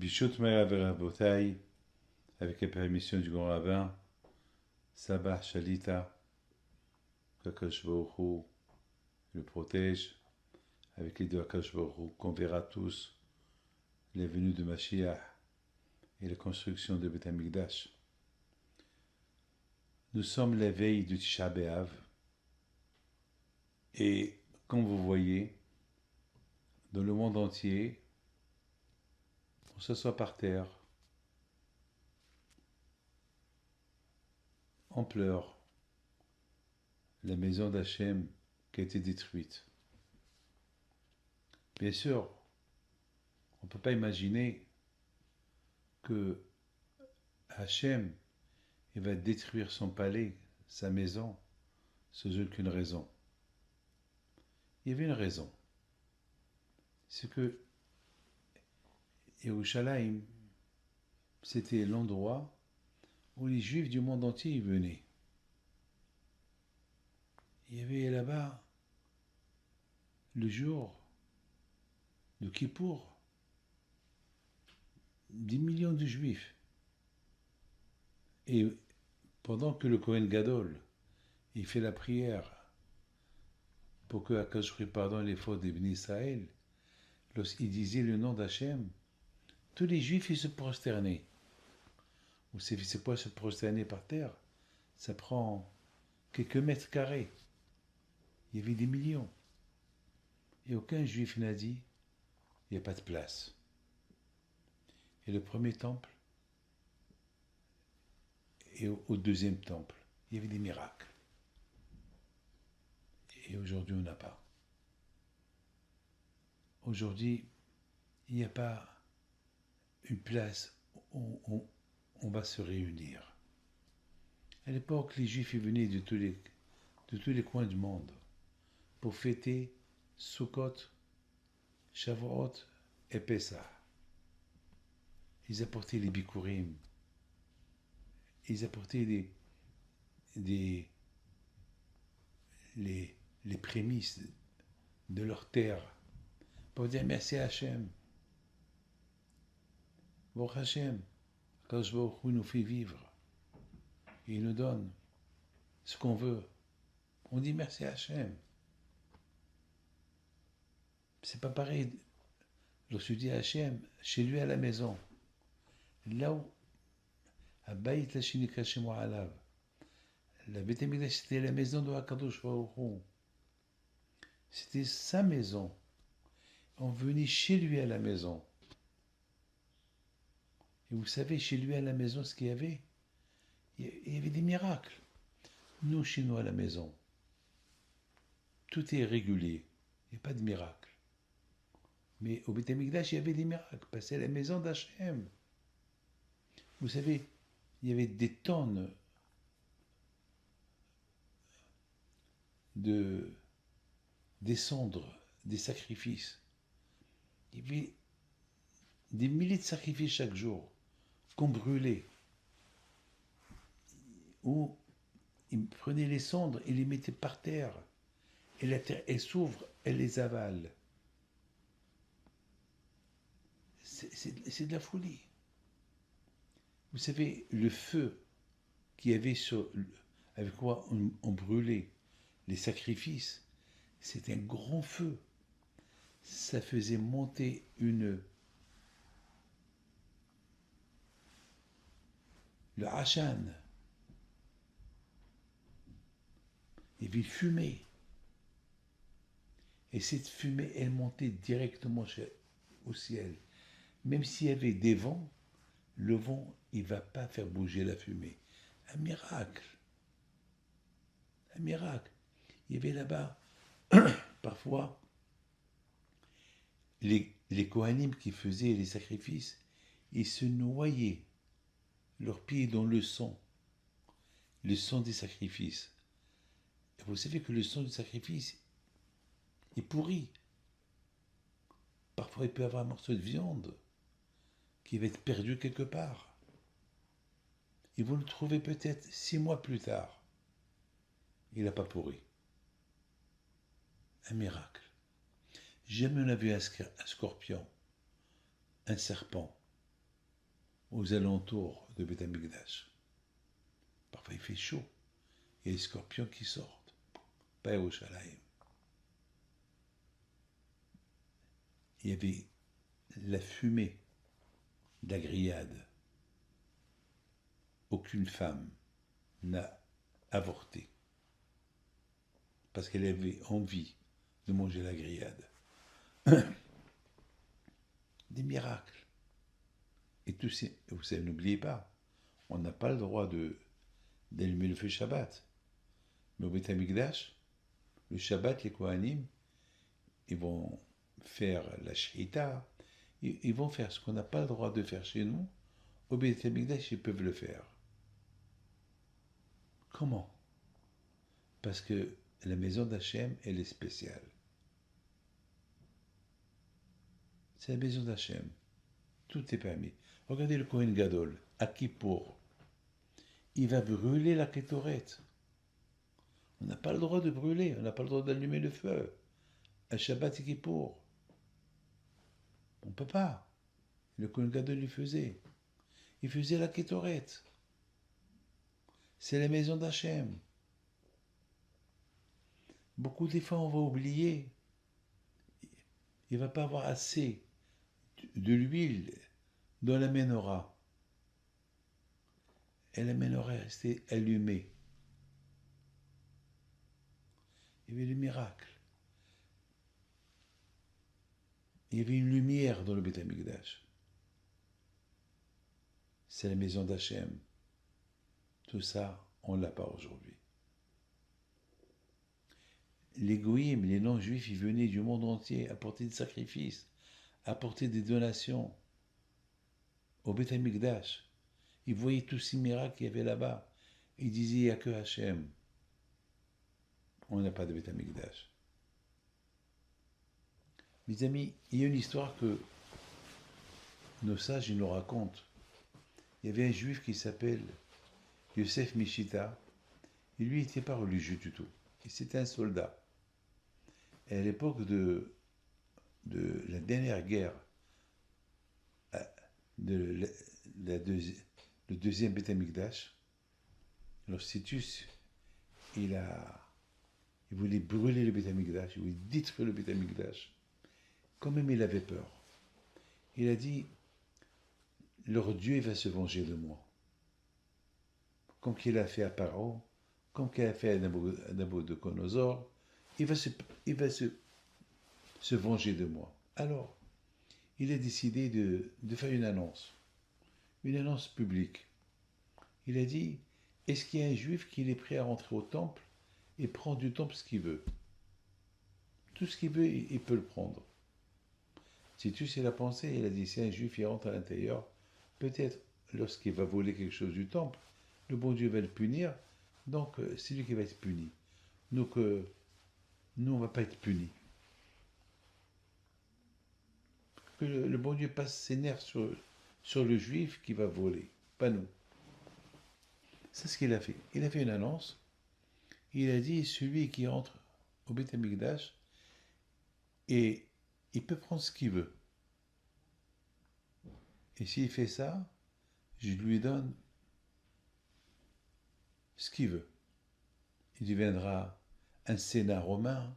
Bishut Mera Verabotai, avec la permission du grand rabbin, Sabah Shalita, qu'Akadosh Baruch Hu le protège, avec les deux Akadosh Baruch Hu, qu'on verra tous les venues de Mashiach et la construction de Beth Amikdash. Nous sommes la veille du Tisha B'Av, et comme vous voyez, dans le monde entier, on s'assoit par terre, on pleure la maison d'Hachem qui a été détruite. Bien sûr, on ne peut pas imaginer que Hachem il va détruire son palais, sa maison, sans aucune raison. Il y avait une raison. C'est que Yerushalayim, c'était l'endroit où les Juifs du monde entier venaient. Il y avait là-bas, le jour de Kippour, des millions de Juifs. Et pendant que le Kohen Gadol, il fait la prière pour que Akadosh pardonne les fautes des Bnei Israël, lorsqu'il disait le nom d'Hachem, tous les Juifs ils se prosternaient. Vous savez c'est quoi se prosterner par terre? Ça prend quelques mètres carrés. Il y avait des millions. Et aucun Juif n'a dit, il n'y a pas de place. Et le premier temple, et au deuxième temple, il y avait des miracles. Et aujourd'hui, on n'a pas. Aujourd'hui, il n'y a pas une place où on va se réunir. À l'époque, les Juifs venaient de tous les coins du monde pour fêter Sukkot, Shavuot et Pessah. Ils apportaient les bikurim, ils apportaient les prémices de leur terre pour dire merci à Hachem. Baruch Hachem, Akadosh Baruch Hu nous fait vivre. Et il nous donne ce qu'on veut. On dit merci à Hachem. C'est pas pareil lorsque tu dis à Hachem, chez lui à la maison. Là où, à Baït Lachini chez moi Alav, la Beth Amikdash c'était la maison de Akadosh Baruch Hu. C'était sa maison. On venait chez lui à la maison. Et vous savez, chez lui à la maison, ce qu'il y avait? Il y avait des miracles. Nous, chez nous à la maison, tout est régulier. Il n'y a pas de miracle. Mais au Beth Amikdash, il y avait des miracles. Parce que c'est la maison d'Hachem. Vous savez, il y avait des tonnes des cendres, des sacrifices. Il y avait des milliers de sacrifices chaque jour qu'on brûlait. Où ils prenaient les cendres et les mettaient par terre. Et la terre, elle s'ouvre, elle les avale. C'est de la folie. Vous savez, le feu qu'il y avait avec quoi on brûlait les sacrifices, c'est un grand feu. Ça faisait monter le hachan. Il y avait une fumée. Et cette fumée, elle montait directement au ciel. Même s'il y avait des vents, le vent, il ne va pas faire bouger la fumée. Un miracle. Un miracle. Il y avait là-bas, parfois, les Kohanim qui faisaient les sacrifices, ils se noyaient leurs pieds dans le sang des sacrifices. Et vous savez que le sang du sacrifice est pourri. Parfois, il peut y avoir un morceau de viande qui va être perdu quelque part. Et vous le trouvez peut-être 6 mois plus tard. Il n'a pas pourri. Un miracle. Jamais on a vu un scorpion, un serpent, aux alentours de Beth Amikdash. Parfois il fait chaud, il y a les scorpions qui sortent, pas Yerushalayim. Il y avait la fumée de la grillade. Aucune femme n'a avorté parce qu'elle avait envie de manger la grillade. Des miracles. Et tous ces, vous savez, n'oubliez pas, on n'a pas le droit d'allumer le feu Shabbat. Mais au Beth Amikdash, le Shabbat, les Kohanim, ils vont faire la Shechita, ils vont faire ce qu'on n'a pas le droit de faire chez nous. Au Beth Amikdash, ils peuvent le faire. Comment? Parce que la maison d'Hachem, elle est spéciale. C'est la maison d'Hachem. Tout est permis. Regardez le Kohen Gadol, à Kippour. Il va brûler la Kétoret. On n'a pas le droit de brûler, on n'a pas le droit d'allumer le feu. À Shabbat et Kippour. On ne peut pas. Le Kohen Gadol lui faisait. Il faisait la Kétoret. C'est la maison d'Hachem. Beaucoup des fois, on va oublier. Il ne va pas avoir assez de l'huile dans la menorah. Et la menorah est restée allumée. Il y avait le miracle. Il y avait une lumière dans le Beth Amikdash. C'est la maison d'Hachem. Tout ça, on ne l'a pas aujourd'hui. Les goïms, les non-juifs, ils venaient du monde entier apporter des sacrifices, apporter des donations au Beth Amikdash. Ils voyaient tous ces miracles qu'il y avait là-bas. Ils disaient, il n'y a que Hachem. On n'a pas de Beth Amikdash. Mes amis, il y a une histoire que nos sages ils nous racontent. Il y avait un juif qui s'appelle Yosef Mishita. Et lui, il n'était pas religieux du tout. C'était un soldat. Et à l'époque de la dernière guerre, le deuxième Beth Amikdash, alors Titus, il voulait brûler le Beth Amikdash, il voulait détruire le Beth Amikdash. Quand même, il avait peur. Il a dit, leur Dieu il va se venger de moi. Comme qu'il a fait à Paro, comme qu'il a fait à Nabucodonosor, il va se venger de moi. Alors, il a décidé de faire une annonce publique. Il a dit, est-ce qu'il y a un juif qui est prêt à rentrer au temple et prendre du temple ce qu'il veut? Tout ce qu'il veut, il peut le prendre. Titus, il a pensé, il a dit, si un juif il rentre à l'intérieur, peut-être lorsqu'il va voler quelque chose du temple, le bon Dieu va le punir, donc c'est lui qui va être puni. Donc, nous, on ne va pas être punis. Que le bon Dieu passe ses nerfs sur le juif qui va voler, pas nous. C'est ce qu'il a fait. Il a fait une annonce. Il a dit, celui qui entre au Beth Amikdash, et il peut prendre ce qu'il veut. Et s'il fait ça, je lui donne ce qu'il veut. Il deviendra un sénat romain,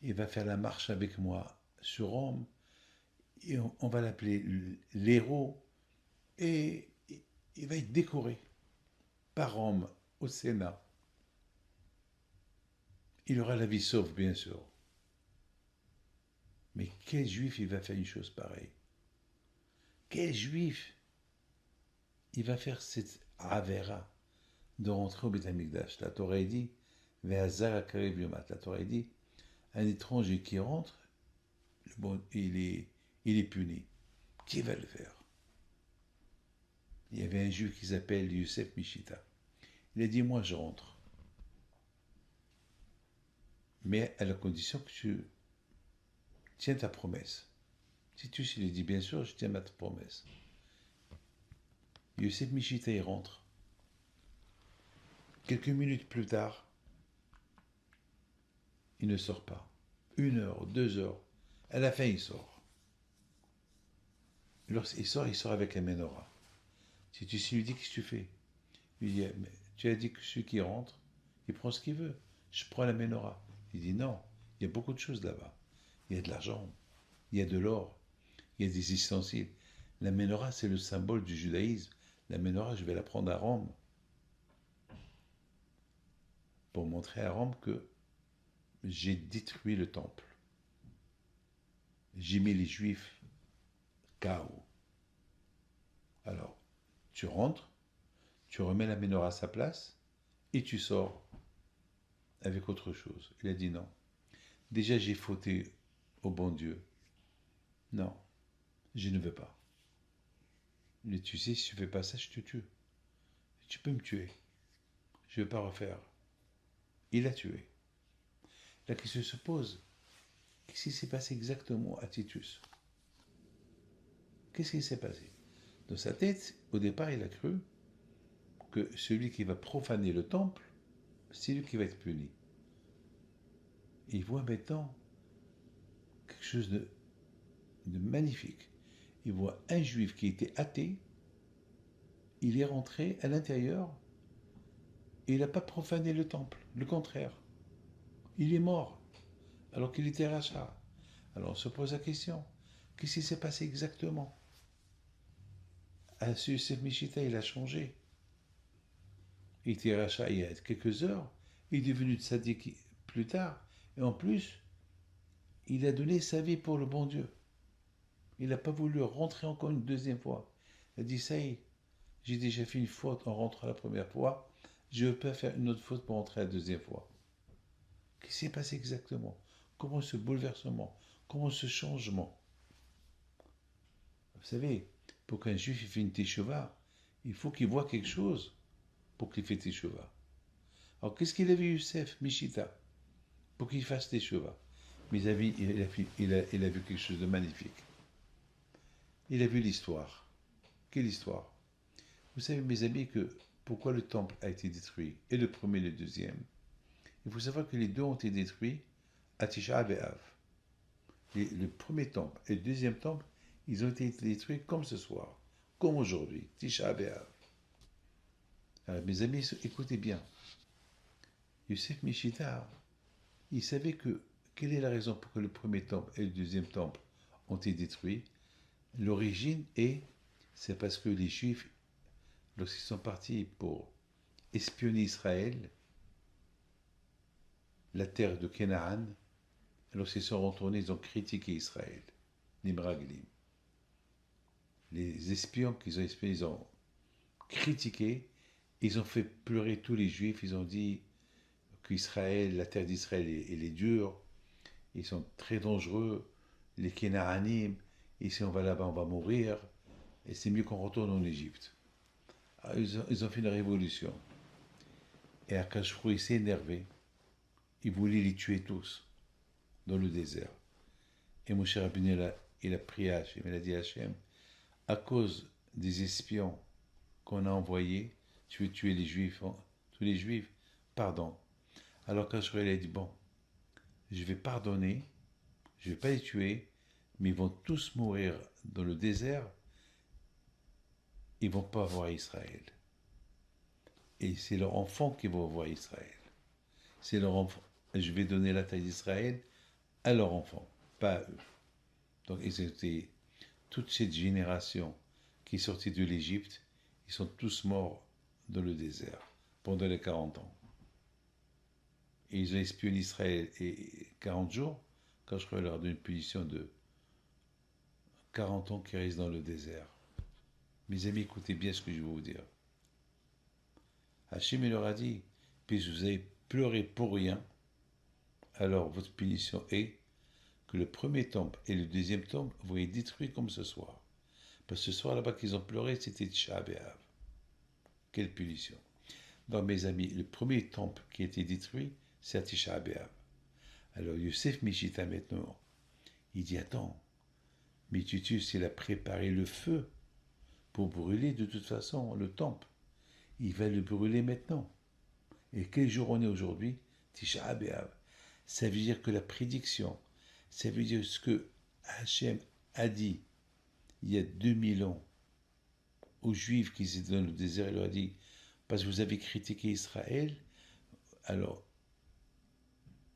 il va faire la marche avec moi sur Rome, et on va l'appeler l'héros, et il va être décoré par Rome au Sénat. Il aura la vie sauve, bien sûr. Mais quel juif il va faire une chose pareille? Quel juif il va faire cette avera de rentrer au Beth Amikdash? La Torah dit, Ve'azar akarev yomat. La Torah dit, un étranger qui rentre, il est puni. Qui va le faire? Il y avait un juif qui s'appelle Yosef Mishita. Il a dit, moi je rentre. Mais à la condition que tu tiens ta promesse. Titus, il a dit, bien sûr, je tiens ma promesse. Yosef Mishita, il rentre. Quelques minutes plus tard, il ne sort pas. 1 heure, 2 heures. À la fin, il sort. Lorsqu'il sort avec la menorah. Si tu lui dis, qu'est-ce que tu fais? Il lui dit, mais tu as dit que celui qui rentre, il prend ce qu'il veut. Je prends la menorah. Il dit, non, il y a beaucoup de choses là-bas. Il y a de l'argent, il y a de l'or, il y a des ustensiles. La menorah, c'est le symbole du judaïsme. La menorah, je vais la prendre à Rome pour montrer à Rome que j'ai détruit le temple. J'ai mis les Juifs KO. Alors, tu rentres, tu remets la menorah à sa place et tu sors avec autre chose. Il a dit non. Déjà, j'ai fauté au bon Dieu. Non, je ne veux pas. Mais tu sais, si tu ne fais pas ça, je te tue. Tu peux me tuer. Je ne veux pas refaire. Il a tué. La question se pose. Qu'est-ce qui s'est passé exactement à Titus? Qu'est-ce qui s'est passé? Dans sa tête, au départ, il a cru que celui qui va profaner le temple, c'est lui qui va être puni. Et il voit maintenant quelque chose de magnifique. Il voit un juif qui était athée, il est rentré à l'intérieur et il n'a pas profané le temple. Le contraire. Il est mort alors qu'il était rachat. Alors on se pose la question, qu'est-ce qui s'est passé exactement? Yosef Mishita, il a changé. Il était rachat il y a quelques heures, il est devenu tzaddik plus tard, et en plus, il a donné sa vie pour le bon Dieu. Il n'a pas voulu rentrer encore une deuxième fois. Il a dit, ça y est, j'ai déjà fait une faute en rentrant la première fois, je ne veux pas faire une autre faute pour rentrer la deuxième fois. Qu'est-ce qui s'est passé exactement? Comment ce bouleversement? Comment ce changement? Vous savez, pour qu'un juif fasse une teshuva, il faut qu'il voit quelque chose pour qu'il fasse teshuva. Alors qu'est-ce qu'il a vu Youssef Mishita pour qu'il fasse teshuva? Mes amis, il a vu quelque chose de magnifique. Il a vu l'histoire. Quelle histoire? Vous savez, mes amis, que pourquoi le temple a été détruit, et le premier et le deuxième? Il faut savoir que les deux ont été détruits à Tisha B'Av. Le premier temple et le deuxième temple, ils ont été détruits comme ce soir, comme aujourd'hui, Tisha B'Av. Alors, mes amis, écoutez bien. Yosef Mishita, il savait que, quelle est la raison pour que le premier temple et le deuxième temple ont été détruits? L'origine c'est parce que les Juifs, lorsqu'ils sont partis pour espionner Israël, la terre de Canaan, lorsqu'ils sont retournés, ils ont critiqué Israël, les Meraglim. Les espions qu'ils ont espionnés, ils ont critiqué, ils ont fait pleurer tous les Juifs, ils ont dit qu'Israël, la terre d'Israël, elle est dure, ils sont très dangereux, les Kénaanim, et si on va là-bas, on va mourir, et c'est mieux qu'on retourne en Égypte. Alors, ils ont fait une révolution. Et Akashvrou, il s'est énervé. Il voulait les tuer tous dans le désert. Et Moshe Rabbeinu, il a prié à Hachem. Il a dit à Hachem, à cause des espions qu'on a envoyés, tu veux tuer les Juifs, tous les Juifs, pardon. Alors Akashvrou, il a dit, bon, je vais pardonner, je ne vais pas les tuer, mais ils vont tous mourir dans le désert, ils ne vont pas voir Israël. Et c'est leurs enfants qui vont voir Israël. C'est leur enfant. Je vais donner la taille d'Israël à leurs enfants, pas à eux. Donc ils étaient, toute cette génération qui est sortie de l'Égypte, ils sont tous morts dans le désert pendant les 40 ans. Et ils ont espionné Israël et 40 jours, quand je leur donne une punition de 40 ans qui restent dans le désert. Mes amis, écoutez bien ce que je vais vous dire. Hachem leur a dit, puisque vous avez pleuré pour rien, alors votre punition est que le premier temple et le deuxième temple vont être détruits comme ce soir. Parce que ce soir là-bas qu'ils ont pleuré, c'était Tisha B'Av. Quelle punition. Donc mes amis, le premier temple qui a été détruit, c'est Tisha B'Av. Alors Yosef Mishita maintenant, il dit, attends, mais Titus, il a préparé le feu pour brûler de toute façon le temple. Il va le brûler maintenant. Et quel jour on est aujourd'hui? Tisha B'Av. Ça veut dire que la prédiction, ça veut dire ce que Hachem a dit il y a 2000 ans aux Juifs qui étaient dans le désert, il leur a dit, parce que vous avez critiqué Israël, alors,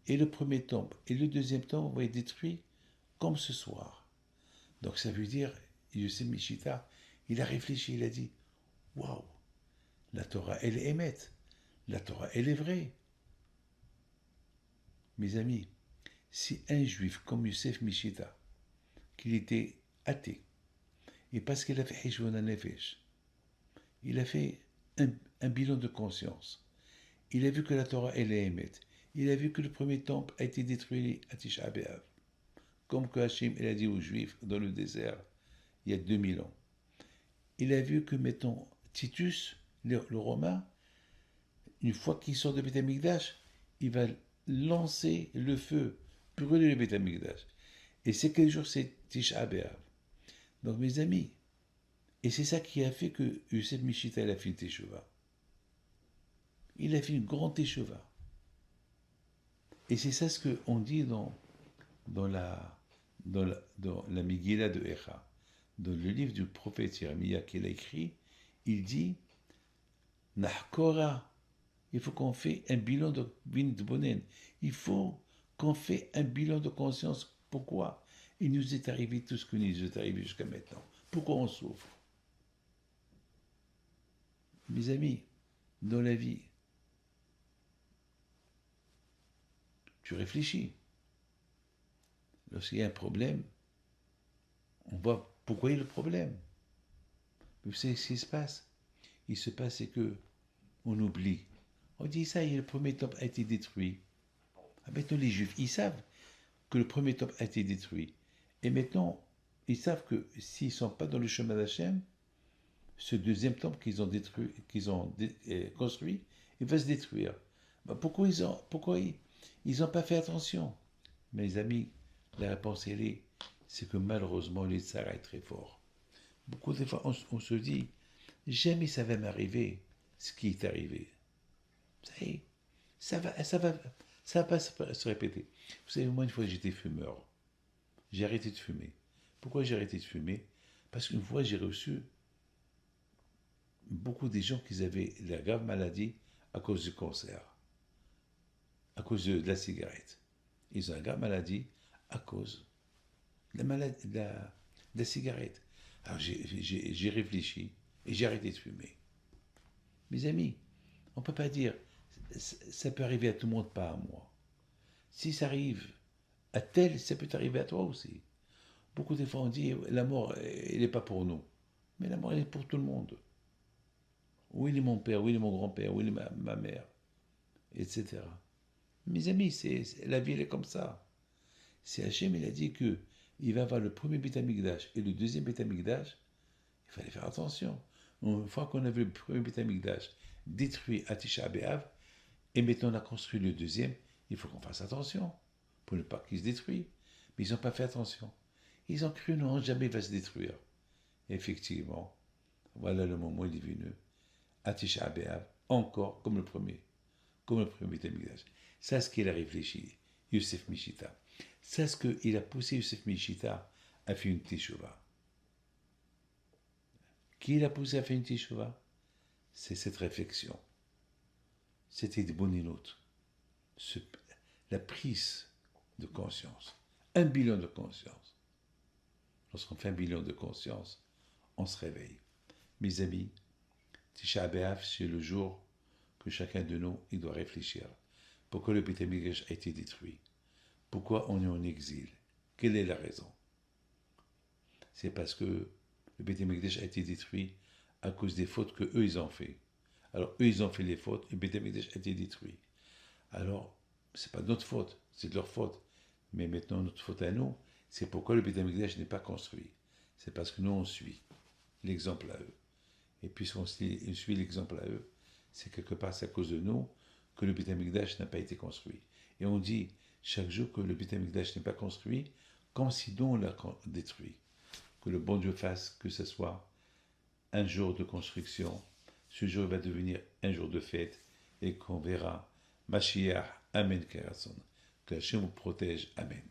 et le premier temple et le deuxième temple vont être détruits comme ce soir. Donc ça veut dire, Yosef Mishita, il a réfléchi, il a dit, waouh, la Torah, elle est émette, la Torah, elle est vraie. Mes amis, si un juif comme Yosef Mishita, qu'il était athée, et parce qu'il a fait Hishvon Nefesh, il a fait un bilan de conscience, il a vu que la Torah, elle est émette, il a vu que le premier temple a été détruit à Tisha B'Av, comme que Hachem a dit aux Juifs dans le désert il y a 2000 ans. Il a vu que, mettons, Titus, le Romain, une fois qu'il sort de Beth Amikdash, il va lancer le feu, brûler le Beth Amikdash. Et c'est quel jour? C'est Tisha B'Av. Donc mes amis, et c'est ça qui a fait que Yosef Mishita a fait une Teshuvah. Il a fait une grande Teshuvah. Et c'est ça ce qu'on dit dans la Megillah de Echa, dans le livre du prophète Yeremia qu'il a écrit, il dit Nahkora, il faut qu'on fait un bilan de Bonen. Il faut qu'on fait un bilan de conscience. Pourquoi il nous est arrivé tout ce qui nous est arrivé jusqu'à maintenant? Pourquoi on souffre? Mes amis, dans la vie, tu réfléchis. Lorsqu'il y a un problème, on voit pourquoi il y a le problème. Mais vous savez ce qui se passe? Il se passe, c'est que on oublie. On dit ça, le premier temple a été détruit. Ah, maintenant, les Juifs, ils savent que le premier temple a été détruit. Et maintenant, ils savent que s'ils ne sont pas dans le chemin d'Hachem, ce deuxième temple qu'ils ont détruit, construit, il va se détruire. Ben, pourquoi ils n'ont pas fait attention? Mes amis, la réponse c'est que malheureusement, les Tzara est très fort. Beaucoup de fois, on se dit, jamais ça va m'arriver ce qui est arrivé. Ça y est, ça va pas se répéter. Vous savez, moi, une fois, j'étais fumeur. J'ai arrêté de fumer. Pourquoi j'ai arrêté de fumer? Parce qu'une fois, j'ai reçu beaucoup des gens qui avaient la grave maladie à cause du cancer, à cause de la cigarette. Ils ont une grave maladie à cause de la cigarette. Alors j'ai réfléchi et j'ai arrêté de fumer. Mes amis, on ne peut pas dire ça peut arriver à tout le monde, pas à moi. Si ça arrive à tel, ça peut arriver à toi aussi. Beaucoup de fois on dit la mort, elle n'est pas pour nous. Mais la mort, elle est pour tout le monde. Où il est mon père, où il est mon grand-père, où il est ma mère, etc. Mes amis, la vie, elle est comme ça. C'est Hachem, il a dit que il va avoir le premier Beth Amikdash et le deuxième Beth Amikdash. Il fallait faire attention. Une fois qu'on a vu le premier Beth Amikdash détruit à Tisha B'Av, et maintenant on a construit le deuxième, il faut qu'on fasse attention pour ne pas qu'il se détruise. Mais ils n'ont pas fait attention. Ils ont cru non, jamais il va se détruire. Effectivement, voilà le moment divineux. À Tisha B'Av, encore comme le premier Beth Amikdash. C'est ce qu'il a réfléchi, Yosef Mishita. C'est ce qu'il a poussé Yosef Mishita à faire une Teshuvah. Qui l'a poussé à faire une Teshuvah? C'est cette réflexion. C'était de boninotes. La prise de conscience. Un bilan de conscience. Lorsqu'on fait un bilan de conscience, on se réveille. Mes amis, Tisha B'Av, c'est le jour que chacun de nous, il doit réfléchir. Pourquoi le Beth Amikdash a été détruit? Pourquoi on est en exil? Quelle est la raison? C'est parce que le Beth Amikdash a été détruit à cause des fautes que eux ils ont fait. Alors eux ils ont fait les fautes, et le Beth Amikdash a été détruit. Alors c'est pas notre faute, c'est de leur faute. Mais maintenant notre faute à nous, c'est pourquoi le Beth Amikdash n'est pas construit. C'est parce que nous on suit l'exemple à eux. Et puisqu'on suit l'exemple à eux, c'est quelque part c'est à cause de nous que le Beth Amikdash n'a pas été construit. Et on dit chaque jour que le Beth Amikdash n'est pas construit, comme si nous on l'a détruit. Que le bon Dieu fasse que ce soit un jour de construction, ce jour va devenir un jour de fête, et qu'on verra Mashiach, Amen, Kerason. Que Hachem vous protège, Amen.